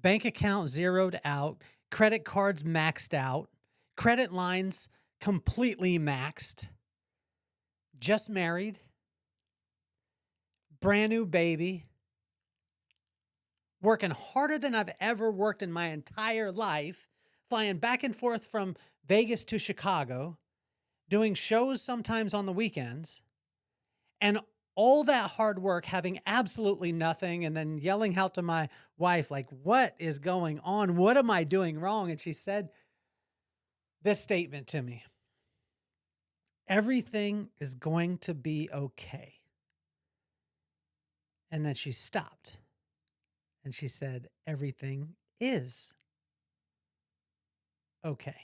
bank account zeroed out, credit cards maxed out, credit lines completely maxed, just married, brand new baby, working harder than I've ever worked in my entire life, flying back and forth from Vegas to Chicago, doing shows sometimes on the weekends, and all that hard work having absolutely nothing, and then yelling out to my wife, like, what is going on? What am I doing wrong? And she said this statement to me: everything is going to be okay. And then she stopped and she said, everything is okay.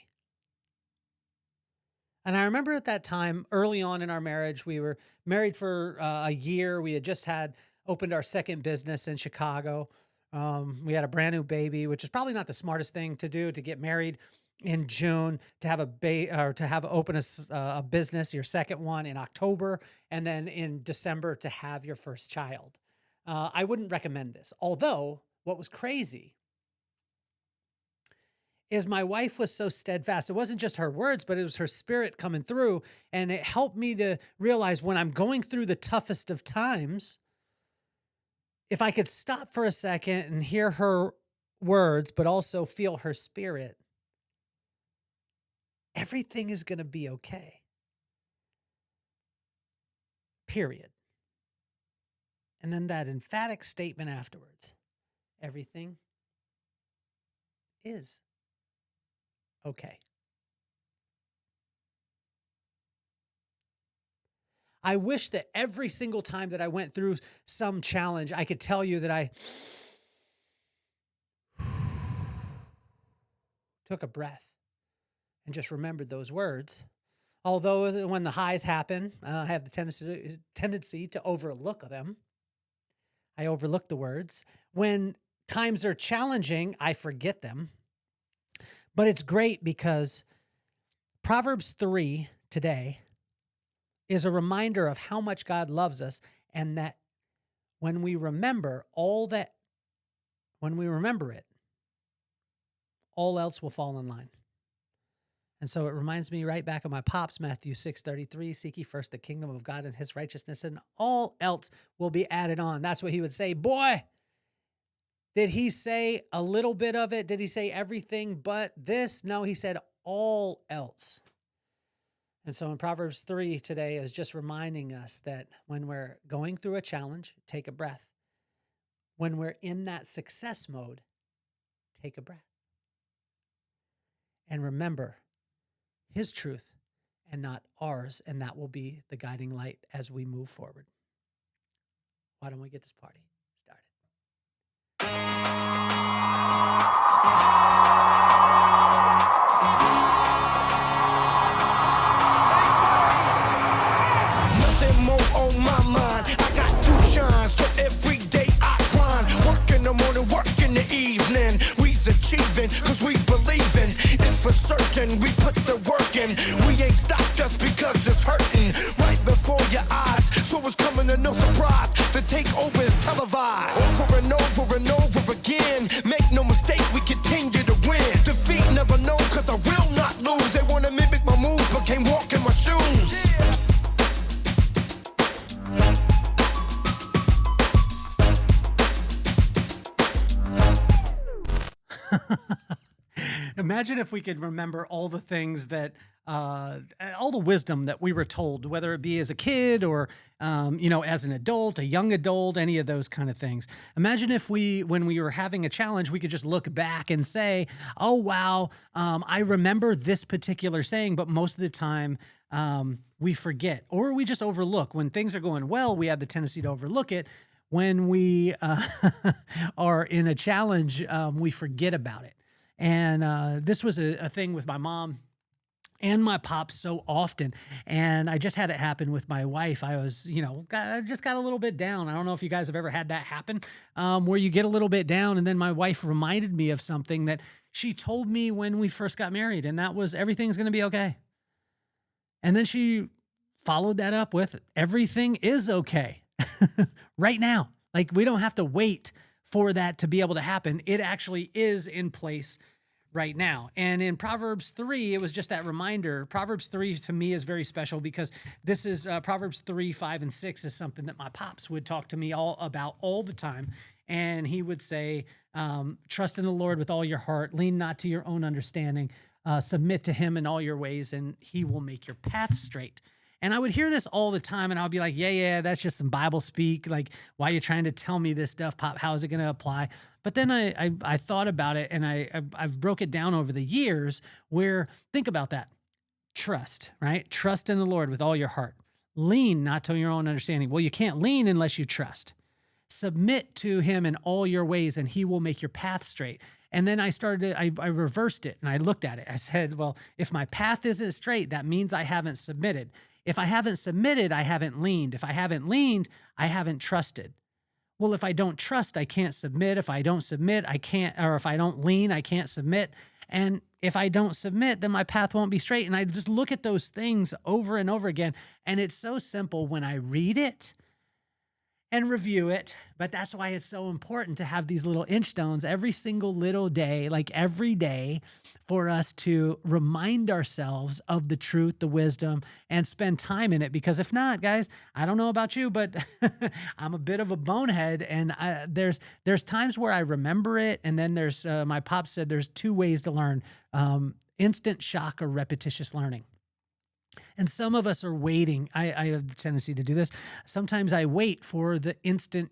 And I remember at that time, early on in our marriage, we were married for a year. We had just opened our second business in Chicago. We had a brand new baby, which is probably not the smartest thing to do, to get married in June, to have open a business, your second one, in October, and then in December to have your first child. I wouldn't recommend this. Although what was crazy is my wife was so steadfast. It wasn't just her words, but it was her spirit coming through. And it helped me to realize when I'm going through the toughest of times, if I could stop for a second and hear her words, but also feel her spirit, everything is going to be okay. Period. And then that emphatic statement afterwards: everything is okay. I wish that every single time that I went through some challenge, I could tell you that I took a breath and just remembered those words. Although when the highs happen, I have the tendency to overlook them. I overlook the words. When times are challenging, I forget them. But it's great because Proverbs 3 today is a reminder of how much God loves us, and that when we remember it, all else will fall in line. And so it reminds me right back of my pops, Matthew 6:33, seek ye first the kingdom of God and his righteousness, and all else will be added on. That's what he would say. Boy, did he say a little bit of it? Did he say everything but this? No, he said all else. And so in Proverbs 3 today is just reminding us that when we're going through a challenge, take a breath. When we're in that success mode, take a breath. And remember his truth and not ours, and that will be the guiding light as we move forward. Why don't we get this party started? Nothing more on my mind. I got two shines, so every day I climb. Work in the morning, work in the evening. We's achieving, cause we believing. It's for certain, we put the work in. We ain't stopped just because it's hurting. Right before your eyes, so it's coming to no surprise. The takeover is televised. Over and over and over again. Make no mistake, we continue to win. Defeat never know, cause I will not lose. They wanna mimic my moves, but can't walk in my shoes. Imagine if we could remember all the things that, all the wisdom that we were told, whether it be as a kid or, as an adult, a young adult, any of those kind of things. Imagine if when we were having a challenge, we could just look back and say, oh, wow, I remember this particular saying, but most of the time we forget, or we just overlook. When things are going well, we have the tendency to overlook it. When we are in a challenge, we forget about it. And this was a thing with my mom and my pops so often. And I just had it happen with my wife. I was, I just got a little bit down. I don't know if you guys have ever had that happen, where you get a little bit down. And then my wife reminded me of something that she told me when we first got married. And that was, everything's going to be okay. And then she followed that up with, everything is okay right now. Like, we don't have to wait for that to be able to happen. It actually is in place right now. And in Proverbs 3, it was just that reminder. Proverbs 3 to me is very special because this is Proverbs 3, 5, and 6 is something that my pops would talk to me all about all the time. And he would say, trust in the Lord with all your heart, lean not to your own understanding, submit to him in all your ways, and he will make your path straight. And I would hear this all the time, and I'll be like, yeah, that's just some Bible speak. Like, why are you trying to tell me this stuff, Pop? How is it going to apply? But then I thought about it, and I've broke it down over the years where, think about that. Trust, right? Trust in the Lord with all your heart. Lean not to your own understanding. Well, you can't lean unless you trust. Submit to him in all your ways, and he will make your path straight. And then I reversed it, and I looked at it. I said, well, if my path isn't straight, that means I haven't submitted. If I haven't submitted, I haven't leaned. If I haven't leaned, I haven't trusted. Well, if I don't trust, I can't submit. If I don't submit, I can't, or if I don't lean, I can't submit. And if I don't submit, then my path won't be straight. And I just look at those things over and over again. And it's so simple when I read it and review it. But that's why it's so important to have these little Inchstones every single little day, like every day, for us to remind ourselves of the truth, the wisdom, and spend time in it. Because if not, guys, I don't know about you, but I'm a bit of a bonehead. And there's times where I remember it. And then there's, my pop said there's two ways to learn, instant shock or repetitious learning. And some of us are waiting. I have the tendency to do this. Sometimes I wait for the instant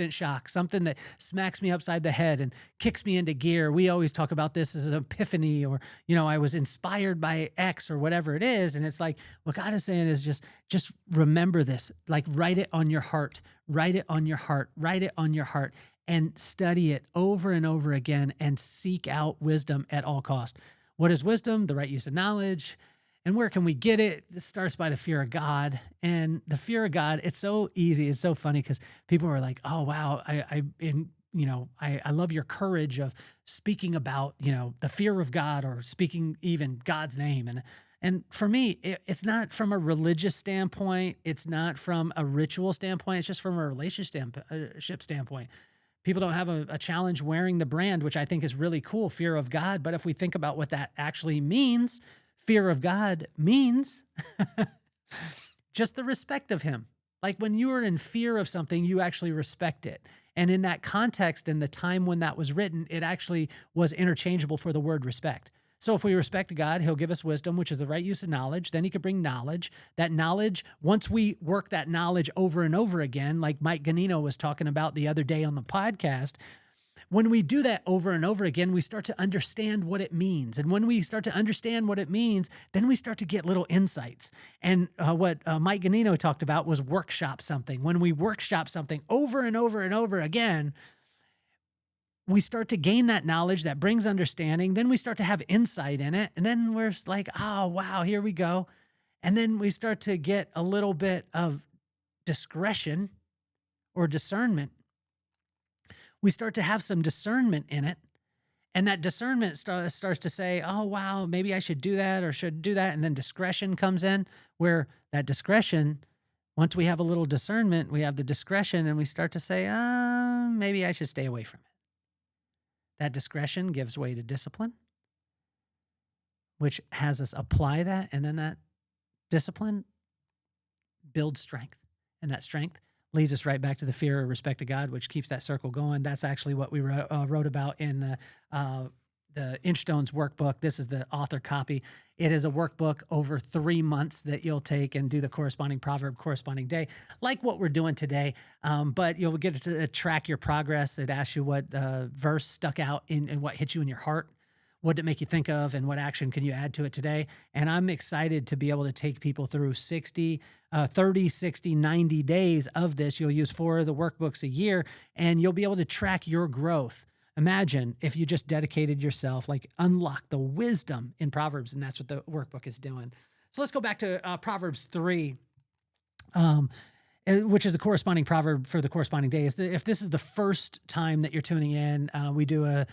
shock, something that smacks me upside the head and kicks me into gear. We always talk about this as an epiphany, or, I was inspired by X or whatever it is. And it's like, what God is saying is just remember this, like write it on your heart, write it on your heart, write it on your heart, and study it over and over again and seek out wisdom at all costs. What is wisdom? The right use of knowledge. And where can we get it? This starts by the fear of God. And the fear of God, it's so easy. It's so funny because people are like, oh, wow, I love your courage of speaking about, the fear of God, or speaking even God's name. And for me, it's not from a religious standpoint. It's not from a ritual standpoint. It's just from a relationship standpoint. People don't have a challenge wearing the brand, which I think is really cool, fear of God. But if we think about what that actually means, fear of God means just the respect of him. Like when you are in fear of something, you actually respect it. And in that context, in the time when that was written, it actually was interchangeable for the word respect. So if we respect God, he'll give us wisdom, which is the right use of knowledge. Then he could bring knowledge. That knowledge, once we work that knowledge over and over again, like Mike Ganino was talking about the other day on the podcast, when we do that over and over again, we start to understand what it means. And when we start to understand what it means, then we start to get little insights. And what Mike Ganino talked about was workshop something. When we workshop something over and over and over again, we start to gain that knowledge that brings understanding. Then we start to have insight in it. And then we're like, oh, wow, here we go. And then we start to get a little bit of discretion or discernment. We start to have some discernment in it. And that discernment starts to say, oh, wow, maybe I should do that or should do that. And then discretion comes in, where that discretion, once we have a little discernment, we have the discretion, and we start to say, maybe I should stay away from it. That discretion gives way to discipline, which has us apply that. And then that discipline builds strength. And that strength leads us right back to the fear or respect of God, which keeps that circle going. That's actually what we wrote about in the Inchstones workbook. This is the author copy. It is a workbook over 3 months that you'll take and do the corresponding proverb, corresponding day, like what we're doing today. But you'll get to track your progress. It asks you what verse stuck out and what hit you in your heart. What did it make you think of, and what action can you add to it today? And I'm excited to be able to take people through 30, 60, 90 days of this. You'll use 4 of the workbooks a year, and you'll be able to track your growth. Imagine if you just dedicated yourself, like unlock the wisdom in Proverbs, and that's what the workbook is doing. So let's go back to Proverbs 3, which is the corresponding proverb for the corresponding day. If this is the first time that you're tuning in, we do a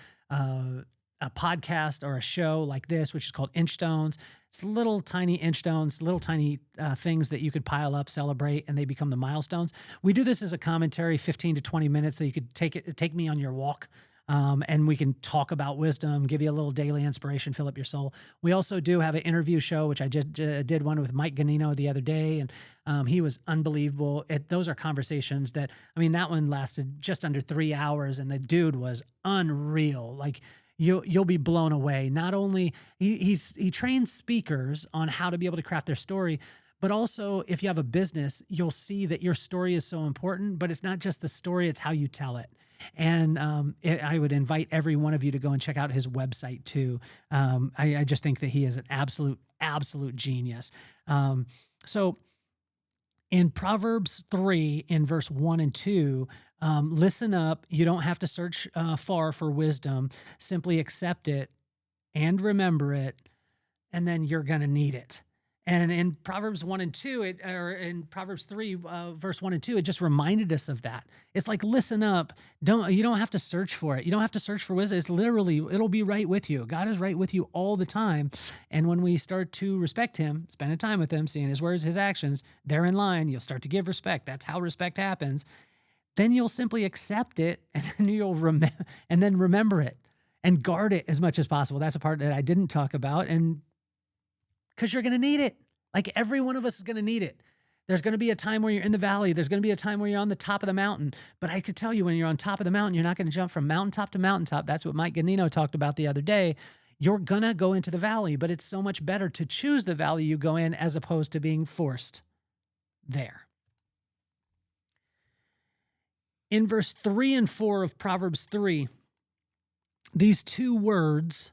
a podcast or a show like this, which is called Inchstones. It's little tiny Inchstones, little tiny things that you could pile up, celebrate, and they become the milestones. We do this as a commentary, 15 to 20 minutes, so you could take me on your walk. And we can talk about wisdom, give you a little daily inspiration, fill up your soul. We also do have an interview show, which I just did one with Mike Ganino the other day, and he was unbelievable. Those are conversations that, I mean, that one lasted just under 3 hours, and the dude was unreal. Like, you'll be blown away. Not only he trains speakers on how to be able to craft their story, but also if you have a business, you'll see that your story is so important. But it's not just the story; it's how you tell it. And I would invite every one of you to go and check out his website too. I just think that he is an absolute genius. So in Proverbs 3, in verse 1 and 2, listen up. You don't have to search far for wisdom. Simply accept it and remember it, and then you're going to need it. And in Proverbs 1 and 2, or in Proverbs 3, verse 1 and 2, it just reminded us of that. It's like, listen up. You don't have to search for it. You don't have to search for wisdom. It's literally, it'll be right with you. God is right with you all the time. And when we start to respect him, spending time with him, seeing his words, his actions, they're in line. You'll start to give respect. That's how respect happens. Then you'll simply accept it, and then you'll remember it and guard it as much as possible. That's a part that I didn't talk about. And because you're going to need it. Like, every one of us is going to need it. There's going to be a time where you're in the valley. There's going to be a time where you're on the top of the mountain. But I could tell you, when you're on top of the mountain, you're not going to jump from mountaintop to mountaintop. That's what Mike Ganino talked about the other day. You're going to go into the valley, but it's so much better to choose the valley you go in as opposed to being forced there. In verse 3 and 4 of Proverbs 3, these two words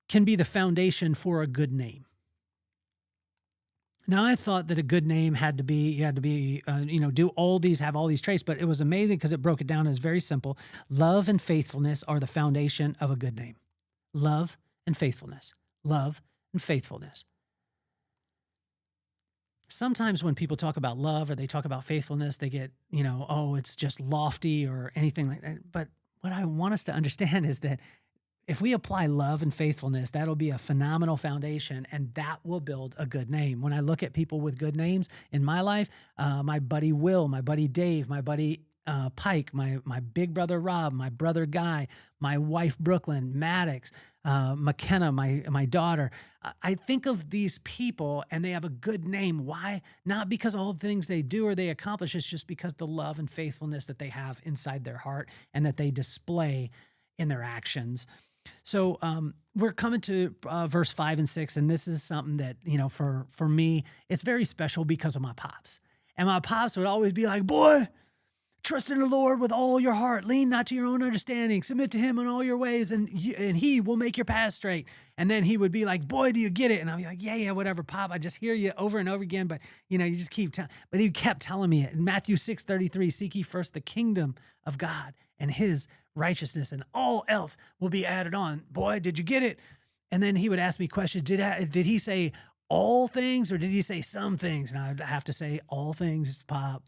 can be the foundation for a good name. Now, I thought that a good name had to be, do all these, have all these traits, but it was amazing because it broke it down as very simple. Love and faithfulness are the foundation of a good name. Love and faithfulness. Love and faithfulness. Sometimes when people talk about love or they talk about faithfulness, they get, it's just lofty or anything like that. But what I want us to understand is that if we apply love and faithfulness, that'll be a phenomenal foundation, and that will build a good name. When I look at people with good names in my life, my buddy Will, my buddy Dave, my buddy Pike, my big brother Rob, my brother Guy, my wife Brooklyn, Maddox, McKenna, my daughter. I think of these people and they have a good name. Why? Not because of all the things they do or they accomplish. It's just because the love and faithfulness that they have inside their heart and that they display in their actions. So we're coming to verse 5 and 6, and this is something that, for me, it's very special because of my pops. And my pops would always be like, boy, trust in the Lord with all your heart. Lean not to your own understanding. Submit to him in all your ways, and he will make your path straight. And then he would be like, boy, do you get it? And I'd be like, yeah, whatever, Pop. I just hear you over and over again, but, you just keep telling. But he kept telling me it. In Matthew 6:33, seek ye first the kingdom of God and his righteousness, and all else will be added on. Boy, did you get it? And then he would ask me questions. Did he say all things or did he say some things? And I'd have to say all things, Pop.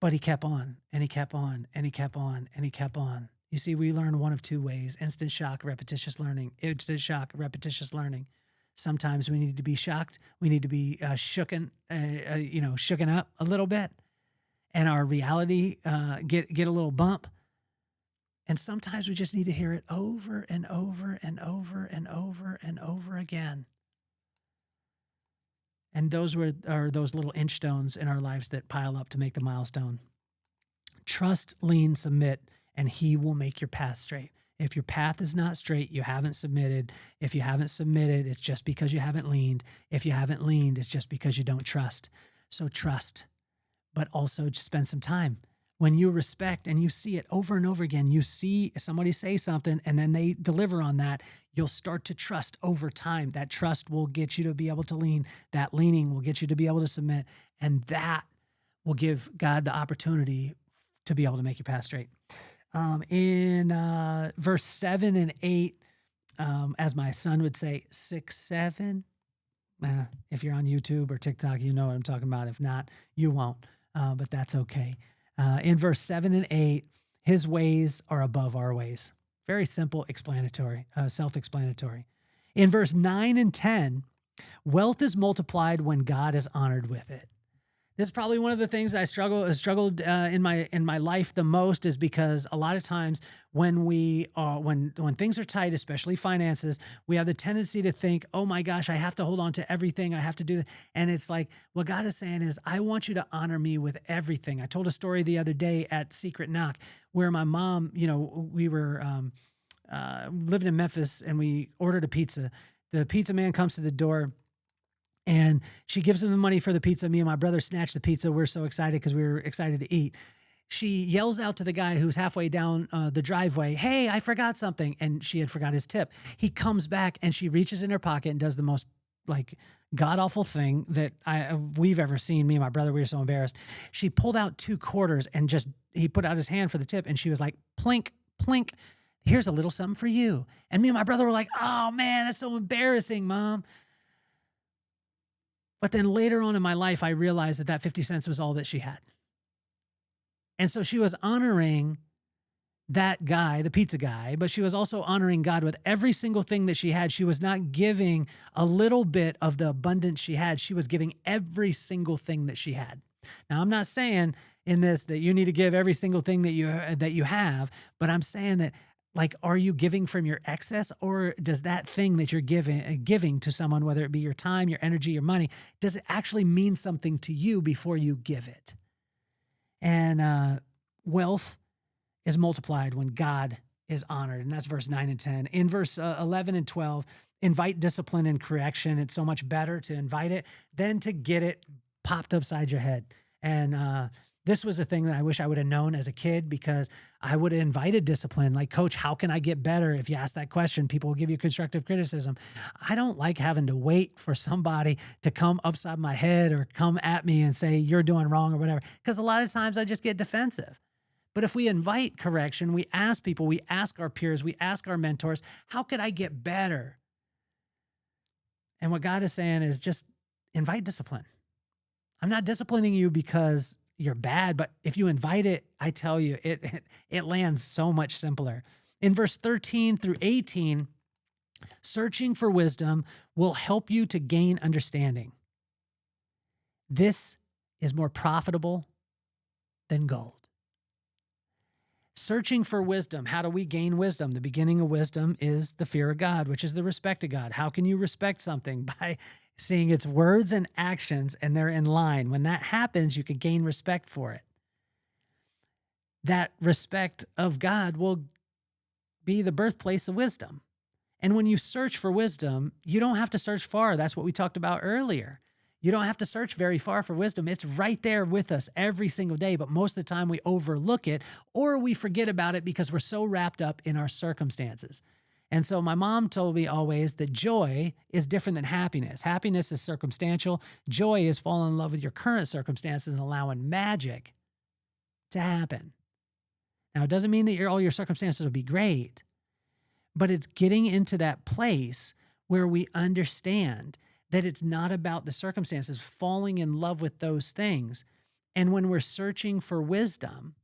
But he kept on and he kept on and he kept on and he kept on. You see, we learn one of two ways: instant shock, repetitious learning. Instant shock, repetitious learning. Sometimes we need to be shocked. We need to be shooken up a little bit, and our reality get a little bump. And sometimes we just need to hear it over and over and over and over and over again. And those are those little Inchstones in our lives that pile up to make the milestone. Trust, lean, submit, and he will make your path straight. If your path is not straight, you haven't submitted. If you haven't submitted, it's just because you haven't leaned. If you haven't leaned, it's just because you don't trust. So trust, but also just spend some time. When you respect and you see it over and over again, you see somebody say something and then they deliver on that, you'll start to trust over time. That trust will get you to be able to lean. That leaning will get you to be able to submit. And that will give God the opportunity to be able to make your path straight. In verse 7 and 8, as my son would say, 6, 7. If you're on YouTube or TikTok, you know what I'm talking about. If not, you won't, but that's okay. In verse 7 and 8, His ways are above our ways. Very simple, self-explanatory. In verse 9 and 10, wealth is multiplied when God is honored with it. This is probably one of the things I struggled in my life the most, is because a lot of times when when things are tight, especially finances, we have the tendency to think, oh my gosh, I have to hold on to everything. I have to do that. And it's like, what God is saying is, I want you to honor me with everything. I told a story the other day at Secret Knock where my mom, we were living in Memphis and we ordered a pizza. The pizza man comes to the door and she gives him the money for the pizza. Me and my brother snatched the pizza. We're so excited because we were excited to eat. She yells out to the guy who's halfway down the driveway, hey, I forgot something. And she had forgot his tip. He comes back and she reaches in her pocket and does the most god-awful thing that we've ever seen. Me and my brother, we were so embarrassed. She pulled out 2 quarters and he put out his hand for the tip. And she was like, plink, plink, here's a little something for you. And me and my brother were like, oh man, that's so embarrassing, Mom. But then later on in my life, I realized that 50 cents was all that she had. And so she was honoring that guy, the pizza guy, but she was also honoring God with every single thing that she had. She was not giving a little bit of the abundance she had. She was giving every single thing that she had. Now, I'm not saying in this that you need to give every single thing that you have, but I'm saying that, are you giving from your excess, or does that thing that you're giving to someone, whether it be your time, your energy, your money, does it actually mean something to you before you give it? And wealth is multiplied when God is honored. And that's verse 9 and 10. In verse 11 and 12, invite discipline and correction. It's so much better to invite it than to get it popped upside your head. And this was a thing that I wish I would have known as a kid, because I would have invited discipline. Like, coach, how can I get better? If you ask that question, people will give you constructive criticism. I don't like having to wait for somebody to come upside my head or come at me and say, you're doing wrong or whatever. Because a lot of times I just get defensive. But if we invite correction, we ask people, we ask our peers, we ask our mentors, how could I get better? And what God is saying is just invite discipline. I'm not disciplining you because you're bad, but if you invite it, I tell you, it lands so much simpler. In verse 13 through 18, searching for wisdom will help you to gain understanding. This is more profitable than gold. Searching for wisdom. How do we gain wisdom? The beginning of wisdom is the fear of God, which is the respect of God. How can you respect something? By seeing its words and actions, and they're in line. When that happens, you can gain respect for it. That respect of God will be the birthplace of wisdom. And when you search for wisdom, you don't have to search far. That's what we talked about earlier. You don't have to search very far for wisdom. It's right there with us every single day, but most of the time we overlook it or we forget about it because we're so wrapped up in our circumstances. And so my mom told me always that joy is different than happiness. Happiness is circumstantial. Joy is falling in love with your current circumstances and allowing magic to happen. Now, it doesn't mean that all your circumstances will be great, but it's getting into that place where we understand that it's not about the circumstances, falling in love with those things. And when we're searching for wisdom,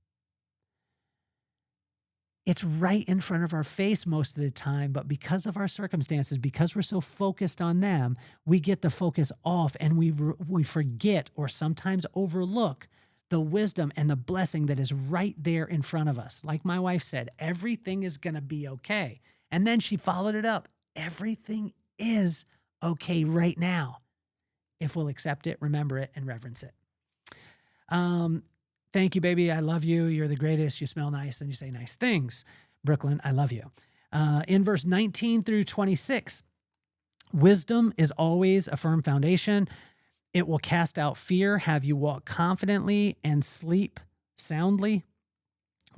it's right in front of our face most of the time, but because of our circumstances, because we're so focused on them, we get the focus off and we forget or sometimes overlook the wisdom and the blessing that is right there in front of us. Like my wife said, everything is going to be okay. And then she followed it up. Everything is okay right now if we'll accept it, remember it, and reverence it. Thank you, baby. I love you. You're the greatest. You smell nice and you say nice things. Brooklyn, I love you. In verse 19 through 26, wisdom is always a firm foundation. It will cast out fear, have you walk confidently and sleep soundly.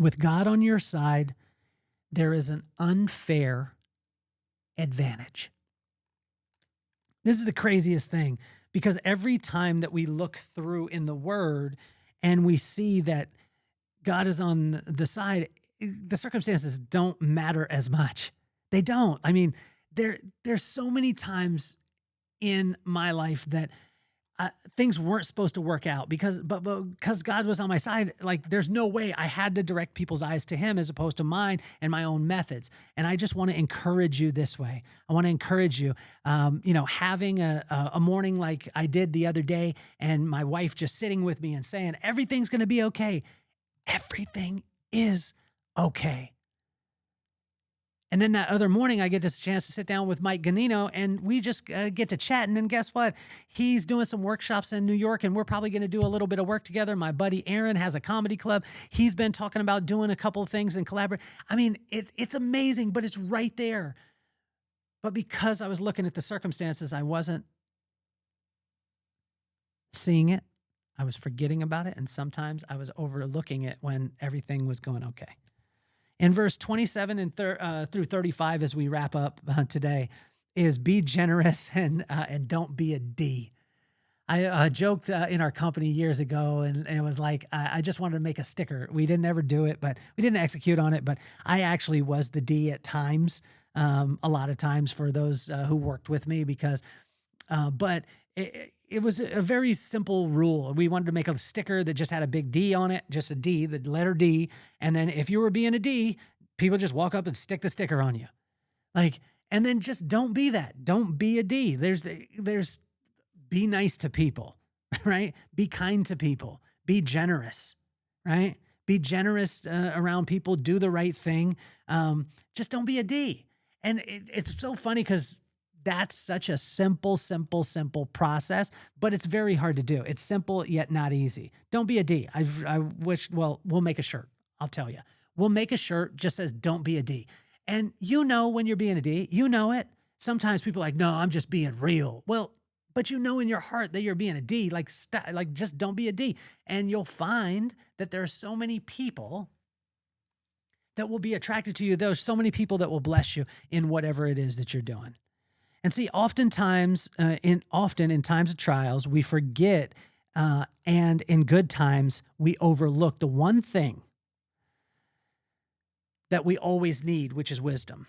With God on your side, there is an unfair advantage. This is the craziest thing, because every time that we look through in the Word and we see that God is on the side, the circumstances don't matter as much. They don't. I mean, there's so many times in my life that things weren't supposed to work out but because God was on my side, like there's no way. I had to direct people's eyes to him as opposed to mine and my own methods. And I just want to encourage you this way. I want to encourage you, having a morning like I did the other day, and my wife just sitting with me and saying, everything's going to be okay. Everything is okay. And then that other morning, I get this chance to sit down with Mike Ganino, and we just get to chatting. And guess what? He's doing some workshops in New York, and we're probably going to do a little bit of work together. My buddy Aaron has a comedy club. He's been talking about doing a couple of things and collaborate. I mean, it's amazing, but it's right there. But because I was looking at the circumstances, I wasn't seeing it. I was forgetting about it. And sometimes I was overlooking it when everything was going okay. In verse 27 and through 35, as we wrap up today, is be generous and don't be a D. I joked in our company years ago, and it was like, I just wanted to make a sticker. We didn't ever do it, but we didn't execute on it. But I actually was the D at times, a lot of times for those who worked with me, because, but it was a very simple rule. We wanted to make a sticker that just had a big D on it, just a D, the letter D. And then if you were being a D, people just walk up and stick the sticker on you. And then just don't be that. Don't be a D. There's be nice to people, right? Be kind to people. Be generous, right? Be generous around people. Do the right thing. Just don't be a D. And it's so funny because that's such a simple process, but it's very hard to do. It's simple, yet not easy. Don't be a D. I wish, well, we'll make a shirt. I'll tell you. We'll make a shirt just says, don't be a D. And when you're being a D, you know it. Sometimes people are like, no, I'm just being real. Well, but in your heart that you're being a D, like just don't be a D. And you'll find that there are so many people that will be attracted to you. There's so many people that will bless you in whatever it is that you're doing. And see, oftentimes, in times of trials, we forget, and in good times, we overlook the one thing that we always need, which is wisdom.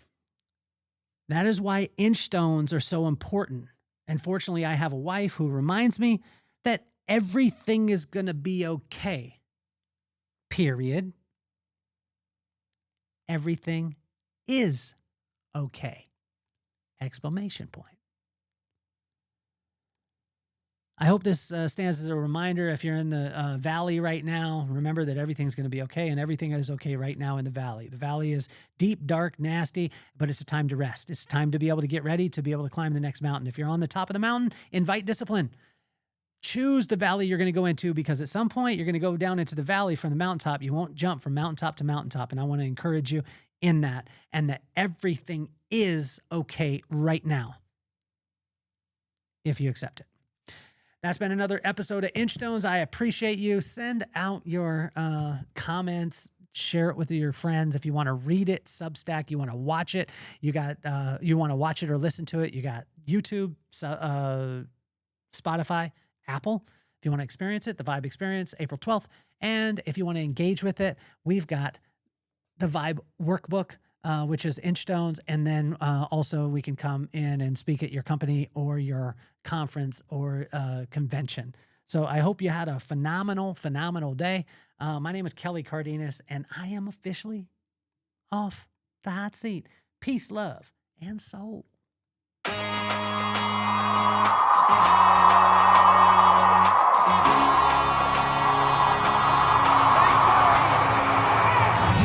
That is why Inchstones are so important. And fortunately, I have a wife who reminds me that everything is going to be okay. Period. Everything is okay. Exclamation point. I hope this stands as a reminder. If you're in the valley right now, remember that everything's going to be okay, and everything is okay right now in the valley. The valley is deep, dark, nasty, but it's a time to rest. It's time to be able to get ready to be able to climb the next mountain. If you're on the top of the mountain, invite discipline. Choose the valley you're going to go into, because at some point you're going to go down into the valley from the mountaintop. You won't jump from mountaintop to mountaintop, and I want to encourage you in that, and that everything is okay right now if you accept it. That's been another episode of Inchstones. I appreciate you. Send out your comments. Share it with your friends. If you want to read it, Substack, you want to watch it, you want to watch it or listen to it, you got YouTube, Spotify, Apple. If you want to experience it, the Vibe Experience, April 12th. And if you want to engage with it, we've got the Vibe Workbook, which is Inchstones. And then also we can come in and speak at your company or your conference or convention. So I hope you had a phenomenal day. My name is Kelly Cardenas, and I am officially off the hot seat. Peace, love, and soul.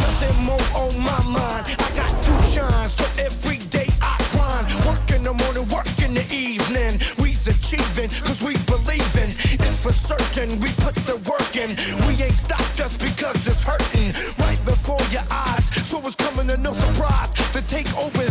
Nothing more on my mind. I got two shines, so every day I grind. Work in the morning, work in the evening. We's achieving, cause we believing. It's for certain, we put the work in. We ain't stopped just because it's hurting. Right before your eyes, so it's coming to no surprise to take over